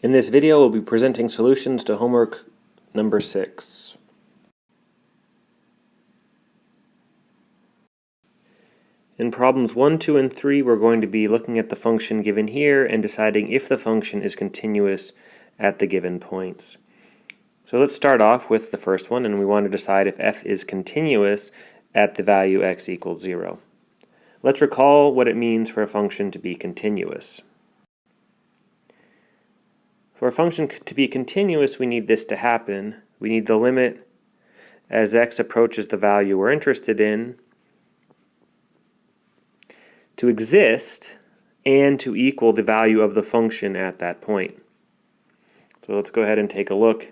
In this video, we'll be presenting solutions to homework number 6. In problems 1, 2, and 3, we're going to be looking at the function given here and deciding if the function is continuous at the given points. So let's start off with the first one, and we want to decide if f is continuous at the value x equals 0. Let's recall what it means for a function to be continuous. For a function to be continuous, we need this to happen. We need the limit as x approaches the value we're interested in to exist and to equal the value of the function at that point. So let's go ahead and take a look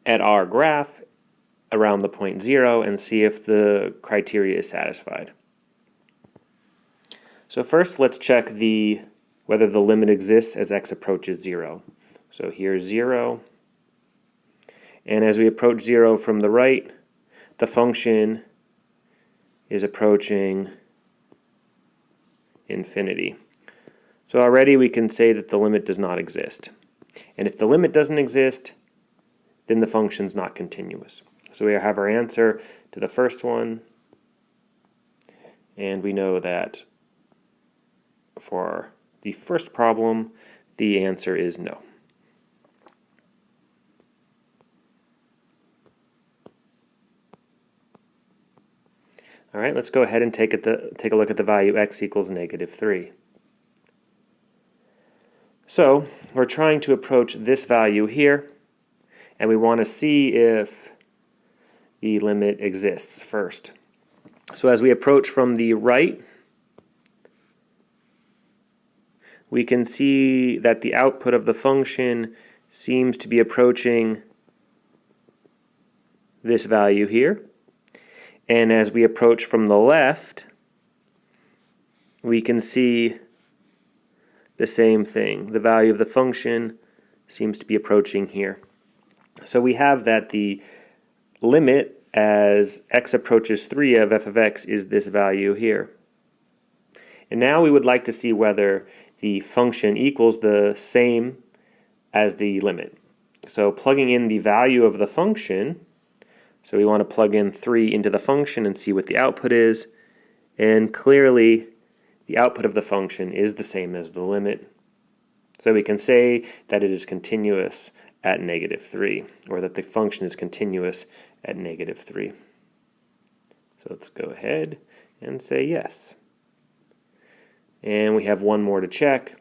at our graph around the point 0 and see if the criteria is satisfied. So first, let's check whether the limit exists as x approaches 0. So here's 0. And as we approach 0 from the right, the function is approaching infinity. So already we can say that the limit does not exist. And if the limit doesn't exist, then the function's not continuous. So we have our answer to the first one. And we know that for the first problem, the answer is no. All right, let's go ahead and take a look at the value x equals -3. So we're trying to approach this value here, and we want to see if the limit exists first. So as we approach from the right, we can see that the output of the function seems to be approaching this value here. And as we approach from the left, we can see the same thing. The value of the function seems to be approaching here. So we have that the limit as x approaches 3 of f of x is this value here. And now we would like to see whether the function equals the same as the limit. So plugging in the value of the function, so we want to plug in 3 into the function and see what the output is, and clearly the output of the function is the same as the limit. So we can say that it is continuous at -3, or that the function is continuous at -3. So let's go ahead and say yes. And we have one more to check,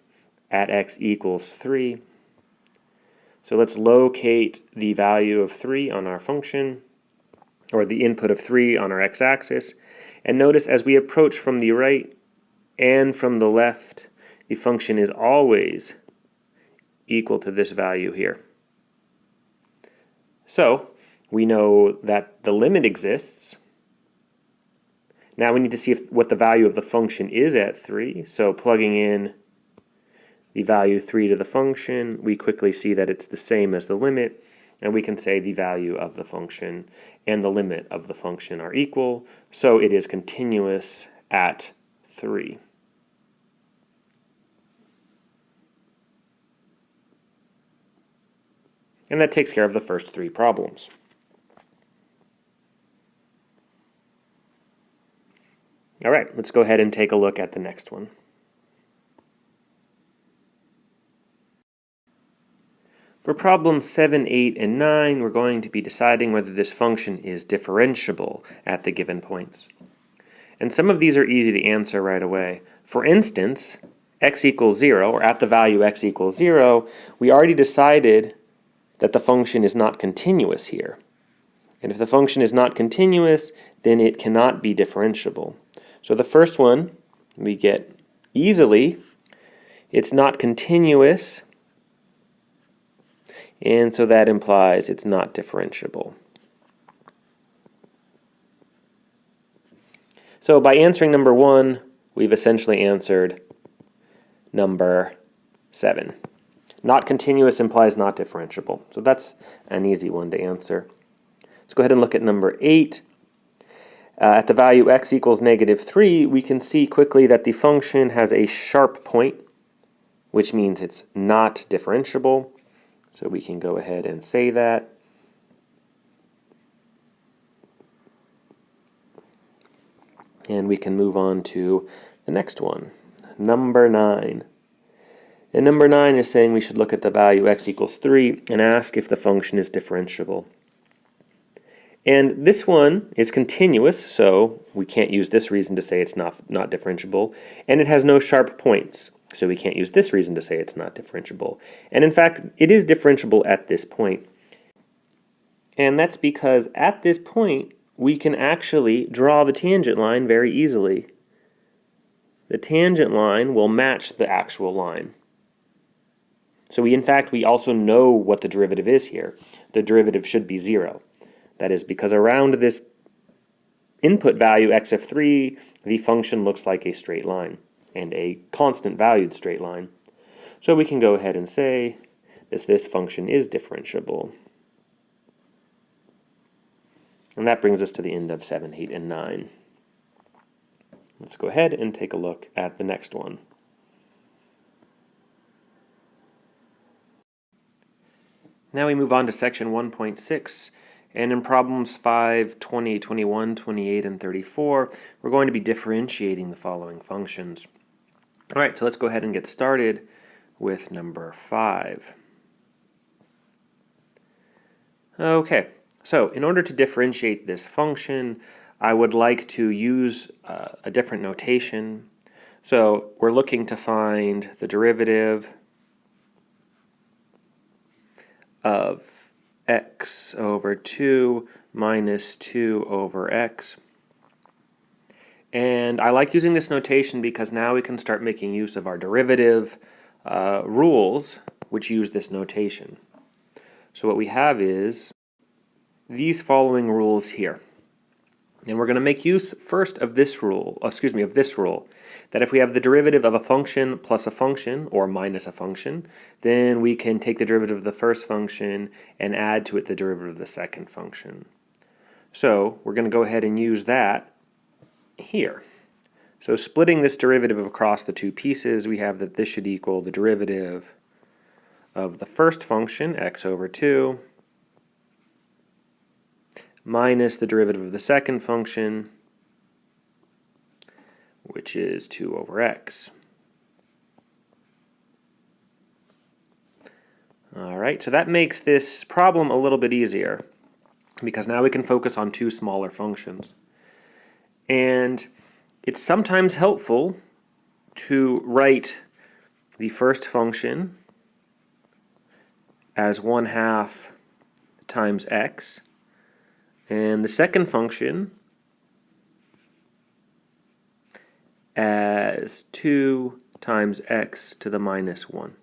at x equals 3. So let's locate the value of 3 on our function, or the input of 3 on our x-axis. And notice as we approach from the right and from the left, the function is always equal to this value here. So we know that the limit exists. Now we need to see what the value of the function is at 3. So plugging in the value 3 to the function, we quickly see that it's the same as the limit, and we can say the value of the function and the limit of the function are equal, so it is continuous at 3. And that takes care of the first 3 problems. All right, let's go ahead and take a look at the next one. For problems 7, 8, and 9, we're going to be deciding whether this function is differentiable at the given points. And some of these are easy to answer right away. For instance, x equals 0, or at the value x equals 0, we already decided that the function is not continuous here. And if the function is not continuous, then it cannot be differentiable. So the first one we get easily. It's not continuous, and so that implies it's not differentiable. So by answering number 1, we've essentially answered number 7. Not continuous implies not differentiable. So that's an easy one to answer. Let's go ahead and look at number 8. At the value x equals -3, we can see quickly that the function has a sharp point which means it's not differentiable. So we can go ahead and say that. And we can move on to the next one, number 9. And number 9 is saying we should look at the value x equals 3 and ask if the function is differentiable. And this one is continuous, so we can't use this reason to say it's not differentiable. And it has no sharp points, so we can't use this reason to say it's not differentiable. And in fact, it is differentiable at this point. And that's because at this point, we can actually draw the tangent line very easily. The tangent line will match the actual line. So in fact, we also know what the derivative is here. The derivative should be 0. That is because around this input value x of 3, the function looks like a straight line, and a constant valued straight line. So we can go ahead and say this function is differentiable. And that brings us to the end of 7, 8, and 9. Let's go ahead and take a look at the next one. Now we move on to section 1.6, and in problems 5, 20, 21, 28, and 34, we're going to be differentiating the following functions. All right, so let's go ahead and get started with number 5. Okay, so in order to differentiate this function, I would like to use a different notation. So we're looking to find the derivative of x over 2 minus 2 over x. And I like using this notation because now we can start making use of our derivative rules, which use this notation. So what we have is these following rules here. And we're going to make use first of this rule, that if we have the derivative of a function plus a function, or minus a function, then we can take the derivative of the first function and add to it the derivative of the second function. So we're going to go ahead and use that here. So splitting this derivative across the two pieces, we have that this should equal the derivative of the first function, x over 2, minus the derivative of the second function, which is 2 over x. All right, so that makes this problem a little bit easier because now we can focus on two smaller functions. And it's sometimes helpful to write the first function as 1/2 times x, and the second function as 2 times x to the minus 1.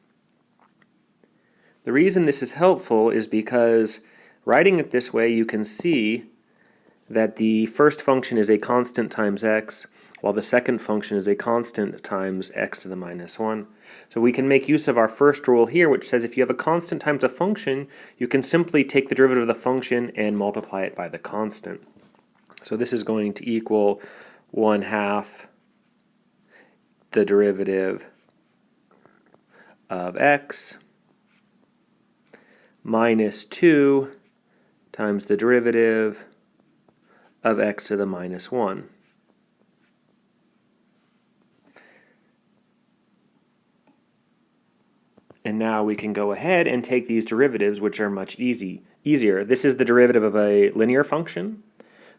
The reason this is helpful is because writing it this way, you can see that the first function is a constant times x, while the second function is a constant times x to the minus 1. So we can make use of our first rule here, which says if you have a constant times a function, you can simply take the derivative of the function and multiply it by the constant. So this is going to equal 1/2 the derivative of x minus 2 times the derivative of x to the minus 1. And now we can go ahead and take these derivatives, which are much easier. This is the derivative of a linear function,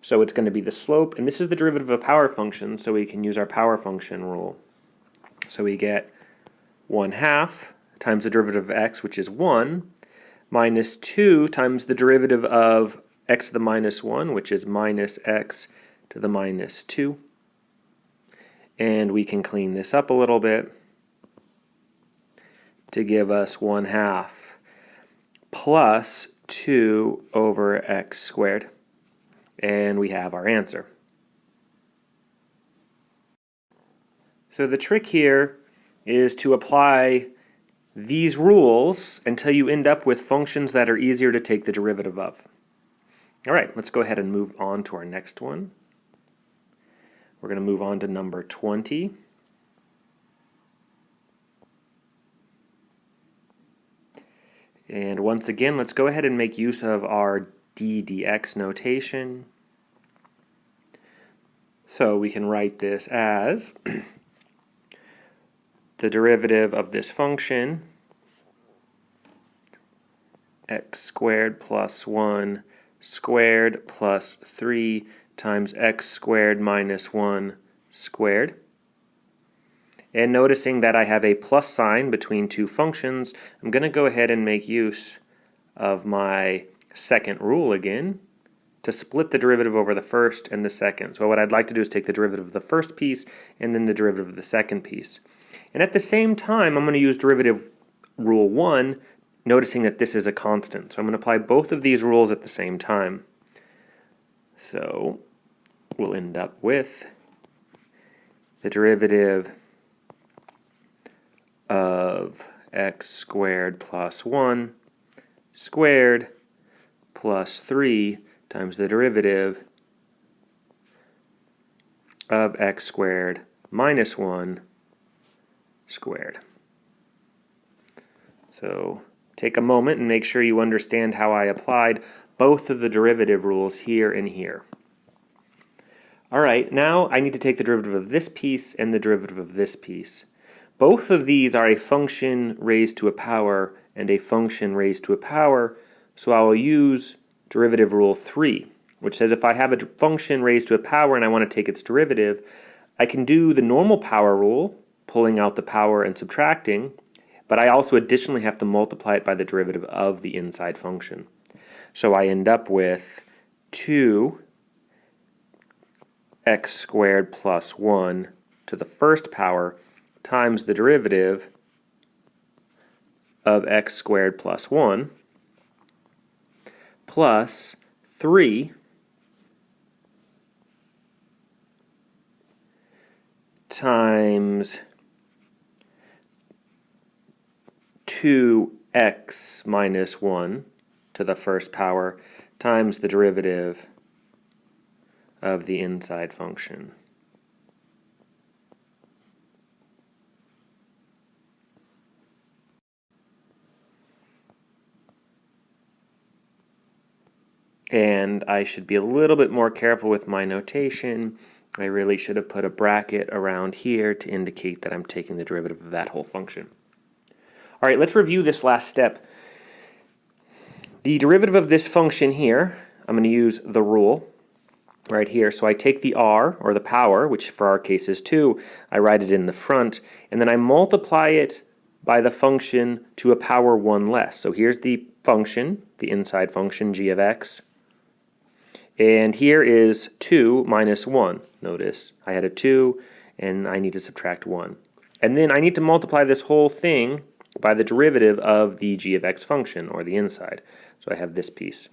so it's going to be the slope, and this is the derivative of a power function, so we can use our power function rule. So we get 1/2 times the derivative of x, which is 1, minus 2 times the derivative of x to the minus 1, which is minus x to the minus 2. And we can clean this up a little bit to give us 1/2 plus 2 over x squared. And we have our answer. So the trick here is to apply these rules until you end up with functions that are easier to take the derivative of. All right, let's go ahead and move on to our next one. We're going to move on to number 20. And once again, let's go ahead and make use of our d dx notation. So we can write this as the derivative of this function, x squared plus 1 squared plus 3 times x squared minus 1 squared. And noticing that I have a plus sign between two functions, I'm going to go ahead and make use of my second rule again to split the derivative over the first and the second. So what I'd like to do is take the derivative of the first piece and then the derivative of the second piece. And at the same time, I'm going to use derivative rule 1, noticing that this is a constant. So I'm going to apply both of these rules at the same time. So we'll end up with the derivative of x squared plus 1 squared plus 3 times the derivative of x squared minus 1 squared. So take a moment and make sure you understand how I applied both of the derivative rules here and here. Alright, now I need to take the derivative of this piece and the derivative of this piece. Both of these are a function raised to a power and a function raised to a power, so I will use derivative rule 3, which says if I have a function raised to a power and I want to take its derivative, I can do the normal power rule, pulling out the power and subtracting, but I also additionally have to multiply it by the derivative of the inside function. So I end up with 2x squared plus 1 to the first power times the derivative of x squared plus 1 plus 3 times 2x minus 1 to the first power times the derivative of the inside function. And I should be a little bit more careful with my notation. I really should have put a bracket around here to indicate that I'm taking the derivative of that whole function. All right, let's review this last step. The derivative of this function here, I'm going to use the rule right here. So I take the r, or the power, which for our case is 2, I write it in the front, and then I multiply it by the function to a power 1 less. So here's the function, the inside function, g of x. And here is 2 minus 1. Notice I had a 2 and I need to subtract 1. And then I need to multiply this whole thing by the derivative of the g of x function, or the inside. So I have this piece.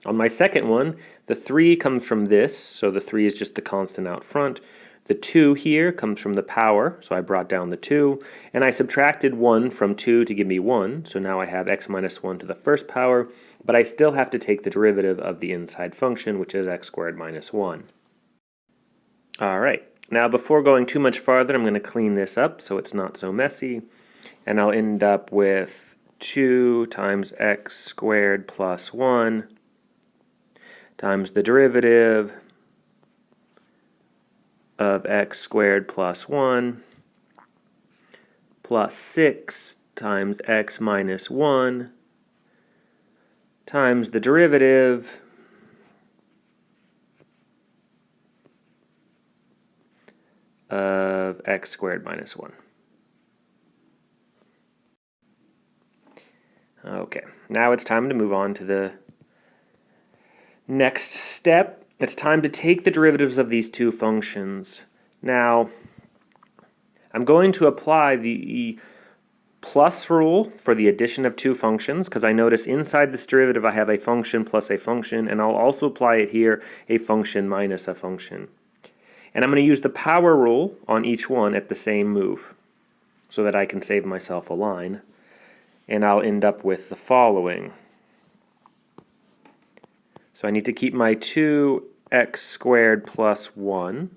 On my second one, the 3 comes from this, so the 3 is just the constant out front. The 2 here comes from the power, so I brought down the 2, and I subtracted 1 from 2 to give me 1, so now I have x minus 1 to the first power, but I still have to take the derivative of the inside function, which is x squared minus 1. Alright, now before going too much farther, I'm going to clean this up so it's not so messy, and I'll end up with 2 times x squared plus 1 times the derivative of x squared plus 1 plus 6 times x minus 1 times the derivative of x squared minus 1. Okay, now it's time to move on to the next step. It's time to take the derivatives of these two functions. Now, I'm going to apply the plus rule for the addition of two functions, because I notice inside this derivative I have a function plus a function, and I'll also apply it here, a function minus a function. And I'm going to use the power rule on each one at the same move, so that I can save myself a line. And I'll end up with the following. So I need to keep my 2x squared plus 1,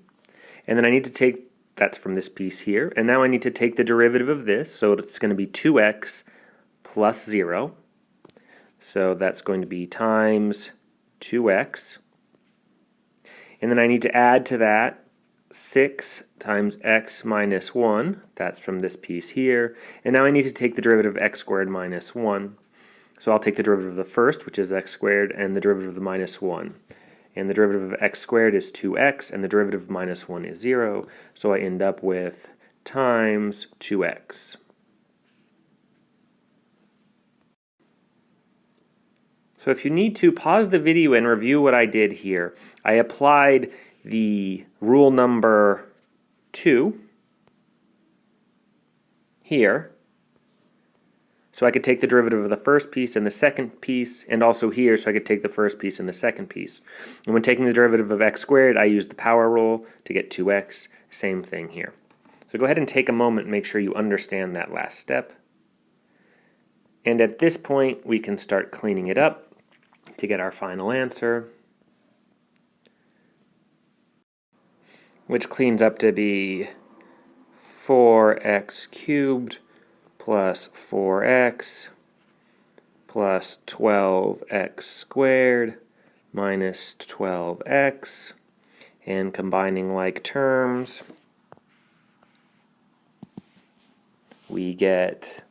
and then I need to take, that's from this piece here, and now I need to take the derivative of this, so it's going to be 2x plus 0, So that's going to be times 2x. And then I need to add to that 6 times x minus 1. That's from this piece here. And now I need to take the derivative of x squared minus 1. So I'll take the derivative of the first, which is x squared, and the derivative of the minus 1. And the derivative of x squared is 2x, and the derivative of minus 1 is 0. So I end up with times 2x. So if you need to, pause the video and review what I did here. I applied the rule number 2 here. So I could take the derivative of the first piece and the second piece, and also here, so I could take the first piece and the second piece. And when taking the derivative of x squared, I used the power rule to get 2x. Same thing here. So go ahead and take a moment and make sure you understand that last step. And at this point, we can start cleaning it up to get our final answer, which cleans up to be 4x cubed plus 4x plus 12x squared minus 12x, and combining like terms, we get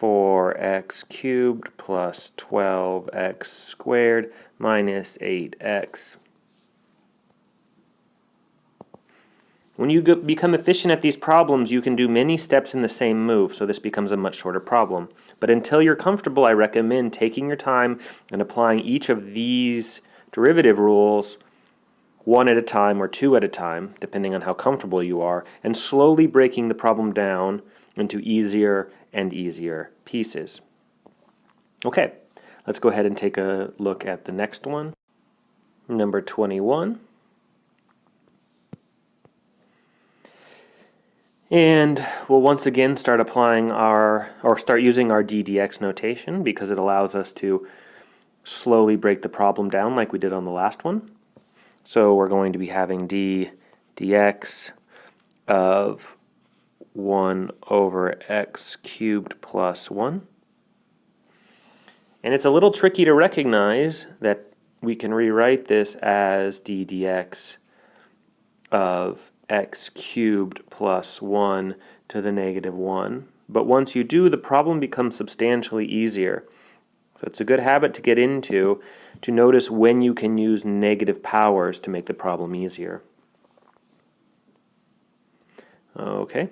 4x cubed plus 12x squared minus 8x. When you become efficient at these problems, you can do many steps in the same move, so this becomes a much shorter problem. But until you're comfortable, I recommend taking your time and applying each of these derivative rules one at a time or two at a time, depending on how comfortable you are, and slowly breaking the problem down into easier and easier pieces. Okay, let's go ahead and take a look at the next one. Number 21. And we'll once again start applying start using our d dx notation, because it allows us to slowly break the problem down like we did on the last one. So we're going to be having d dx of 1 over x cubed plus 1. And it's a little tricky to recognize that we can rewrite this as d dx of x cubed plus 1 to the negative 1. But once you do, the problem becomes substantially easier. So it's a good habit to get into, to notice when you can use negative powers to make the problem easier. Okay.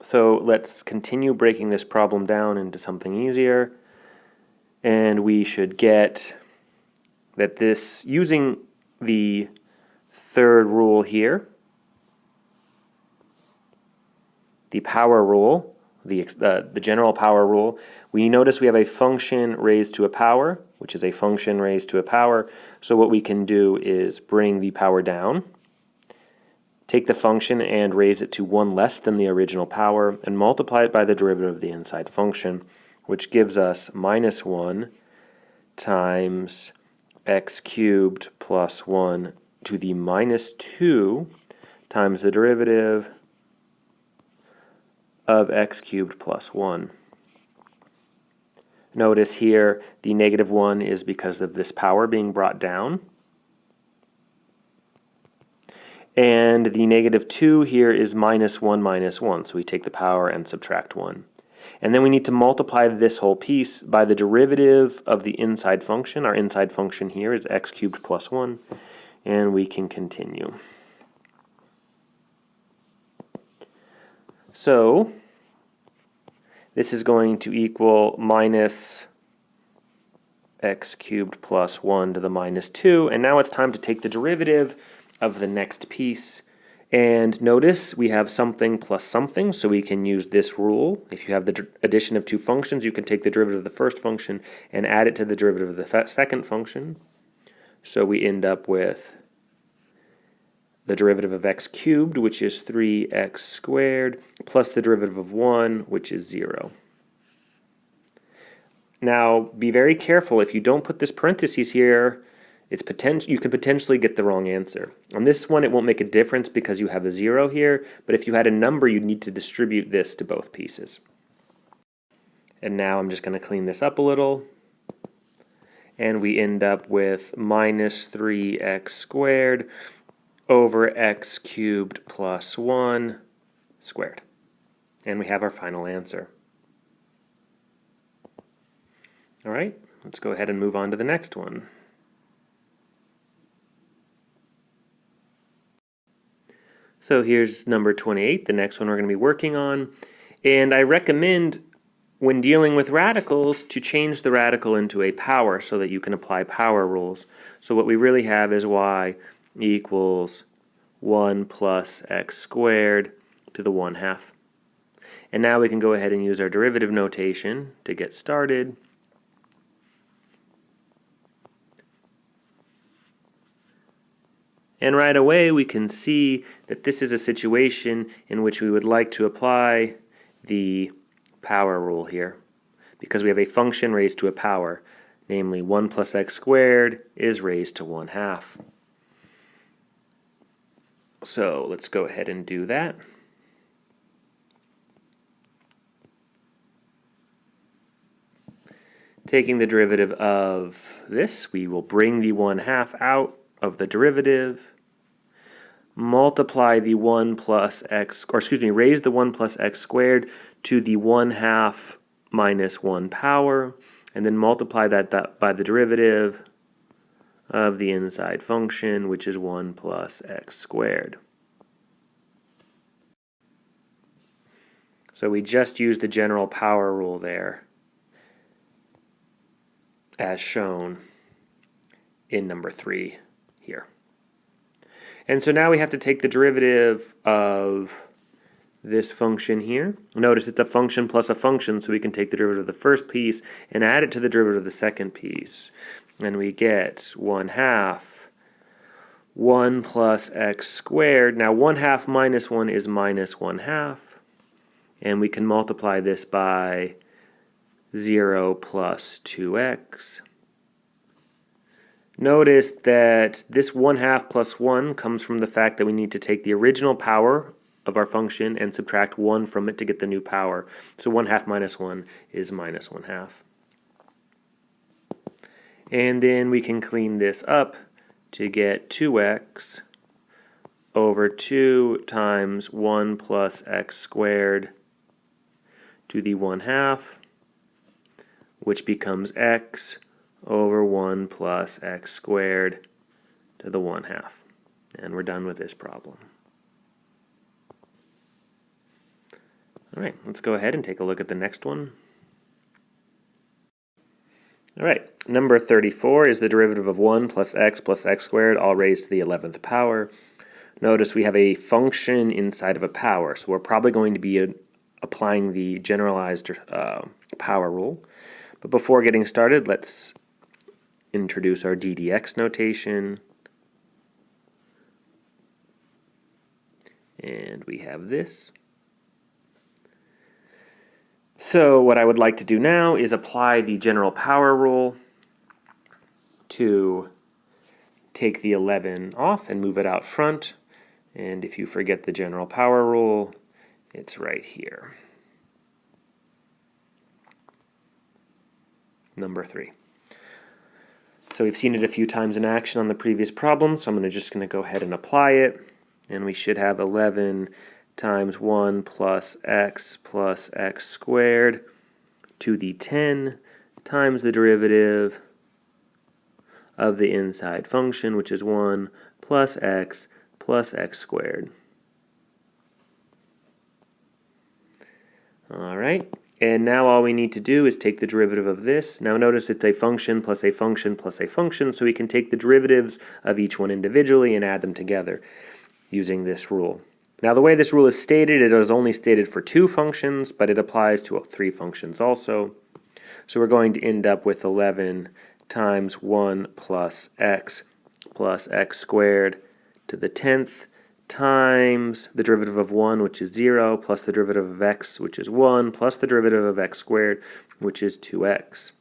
So let's continue breaking this problem down into something easier. And we should get that this, using the third rule here, the power rule, the general power rule, we notice we have a function raised to a power, which is a function raised to a power. So what we can do is bring the power down, take the function and raise it to 1 less than the original power, and multiply it by the derivative of the inside function, which gives us minus 1 times x cubed plus 1 to the minus 2 times the derivative of x cubed plus 1. Notice here the negative 1 is because of this power being brought down. And the negative 2 here is minus 1 minus 1, so we take the power and subtract 1. And then we need to multiply this whole piece by the derivative of the inside function. Our inside function here is x cubed plus 1, and we can continue. So this is going to equal minus x cubed plus 1 to the minus 2, and now it's time to take the derivative of the next piece. And notice we have something plus something, so we can use this rule. If you have the addition of two functions, you can take the derivative of the first function and add it to the derivative of the second function. So we end up with the derivative of x cubed, which is 3x squared, plus the derivative of 1, which is 0. Now, be very careful. If you don't put this parentheses here, you could potentially get the wrong answer. On this one, it won't make a difference because you have a 0 here, but if you had a number, you'd need to distribute this to both pieces. And now I'm just going to clean this up a little. and we end up with minus 3x squared over x cubed plus 1 squared. And we have our final answer. All right, let's go ahead and move on to the next one. So here's number 28, the next one we're going to be working on. And I recommend, when dealing with radicals, to change the radical into a power so that you can apply power rules. So what we really have is y equals 1 plus x squared to the 1/2. And now we can go ahead and use our derivative notation to get started. And right away we can see that this is a situation in which we would like to apply the power rule here, because we have a function raised to a power, namely 1 plus x squared is raised to 1/2. So let's go ahead and do that. Taking the derivative of this, we will bring the 1/2 out of the derivative, multiply the 1 plus x, or excuse me, raise the 1 plus x squared to the 1/2 minus 1 power, and then multiply that by the derivative of the inside function, which is 1 plus x squared. So we just used the general power rule there, as shown in number 3 here. And so now we have to take the derivative of this function here. Notice it's a function plus a function, so we can take the derivative of the first piece and add it to the derivative of the second piece. And we get 1/2 1 plus x squared. Now 1/2 minus 1 is minus 1/2. And we can multiply this by 0 plus 2x. Notice that this 1/2 plus 1 comes from the fact that we need to take the original power of our function and subtract 1 from it to get the new power. So 1/2 minus 1 is minus 1/2. And then we can clean this up to get 2x over 2 times 1 plus x squared to the 1/2, which becomes x over 1 plus x squared to the 1/2. And we're done with this problem. All right, let's go ahead and take a look at the next one. All right, number 34 is the derivative of 1 plus x squared, all raised to the 11th power. Notice we have a function inside of a power, so we're probably going to be applying the generalized power rule. But before getting started, let's introduce our ddx notation. And we have this. So what I would like to do now is apply the general power rule to take the 11 off and move it out front. And if you forget the general power rule, it's right here. Number 3. So we've seen it a few times in action on the previous problem, so I'm just going to go ahead and apply it. And we should have 11 times 1 plus x squared to the 10 times the derivative of the inside function, which is 1 plus x squared. All right, and now all we need to do is take the derivative of this. Now notice it's a function plus a function plus a function, so we can take the derivatives of each one individually and add them together using this rule. Now the way this rule is stated, it is only stated for 2 functions, but it applies to 3 functions also. So we're going to end up with 11 times 1 plus x squared to the 10th times the derivative of 1, which is 0, plus the derivative of x, which is 1, plus the derivative of x squared, which is 2x.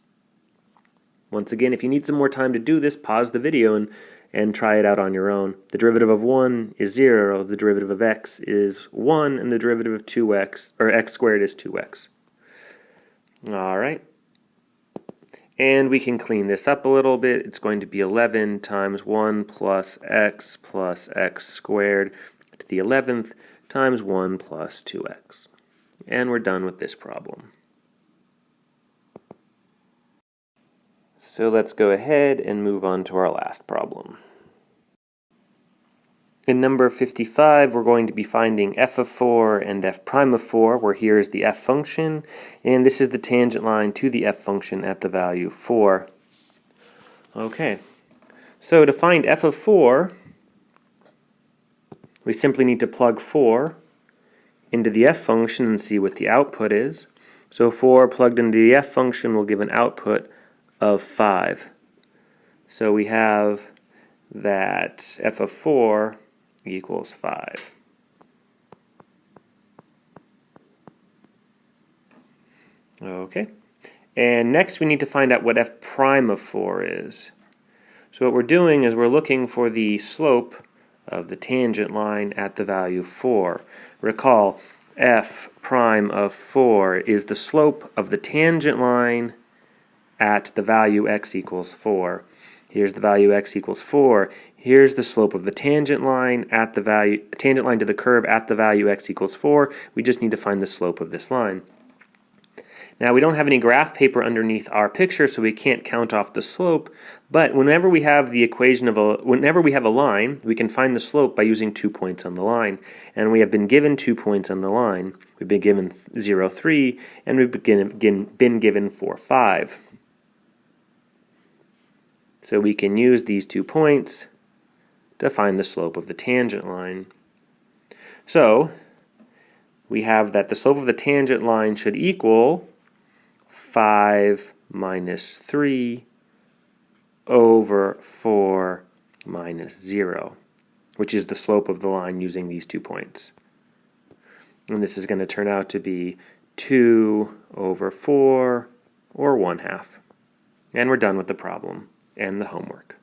Once again, if you need some more time to do this, pause the video and try it out on your own. The derivative of 1 is 0, the derivative of x is 1, and the derivative of 2x, or x squared, is 2x. All right. And we can clean this up a little bit. It's going to be 11 times 1 plus x squared to the 11th times 1 plus 2x. And we're done with this problem. So let's go ahead and move on to our last problem. In number 55, we're going to be finding f of 4 and f prime of 4, where here is the f function, and this is the tangent line to the f function at the value 4. Okay, so to find f of 4, we simply need to plug 4 into the f function and see what the output is. So 4 plugged into the f function will give an output of 5. So we have that f of 4 equals 5. Okay, and next we need to find out what f prime of 4 is. So what we're doing is we're looking for the slope of the tangent line at the value 4. Recall, f prime of 4 is the slope of the tangent line at the value x equals 4. Here's the value x equals 4. Here's the slope of the tangent line at the value to the curve at the value x equals 4. We just need to find the slope of this line. Now we don't have any graph paper underneath our picture, so we can't count off the slope, but whenever we have the equation of whenever we have a line, we can find the slope by using 2 points on the line. And we have been given 2 points on the line. We've been given 0, 3, and we've been given 4, 5. So we can use these 2 points to find the slope of the tangent line. So we have that the slope of the tangent line should equal 5 minus 3 over 4 minus 0, which is the slope of the line using these 2 points. And this is going to turn out to be 2 over 4, or 1/2. And we're done with the problem and the homework.